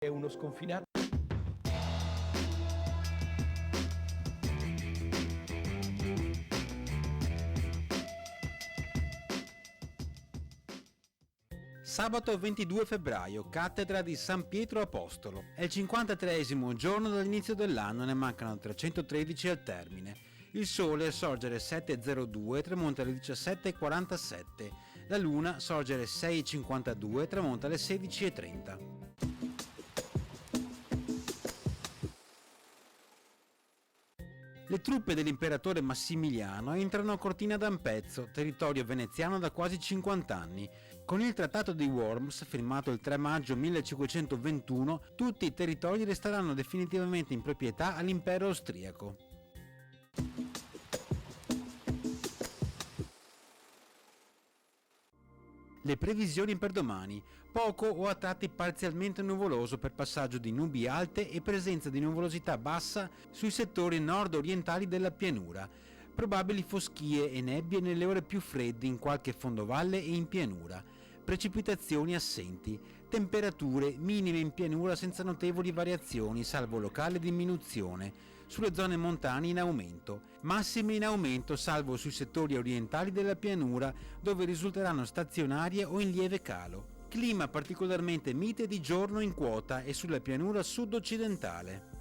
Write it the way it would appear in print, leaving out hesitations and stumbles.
È uno sconfinato. Sabato 22 febbraio, cattedra di San Pietro Apostolo. È il 53esimo giorno dall'inizio dell'anno, ne mancano 313 al termine. Il sole sorge alle 7.02 e tramonta alle 17.47. La luna sorge alle 6.52 e tramonta alle 16.30. Le truppe dell'imperatore Massimiliano entrano a Cortina d'Ampezzo, territorio veneziano da quasi 50 anni. Con il trattato di Worms, firmato il 3 maggio 1521, tutti i territori resteranno definitivamente in proprietà all'impero austriaco. Le previsioni per domani: poco o a tratti parzialmente nuvoloso per passaggio di nubi alte e presenza di nuvolosità bassa sui settori nord-orientali della pianura. Probabili foschie e nebbie nelle ore più fredde in qualche fondovalle e in pianura. Precipitazioni assenti. Temperature minime in pianura senza notevoli variazioni, salvo locale diminuzione. Sulle zone montane in aumento. Massime in aumento salvo sui settori orientali della pianura, dove risulteranno stazionarie o in lieve calo. Clima particolarmente mite di giorno in quota e sulla pianura sud-occidentale.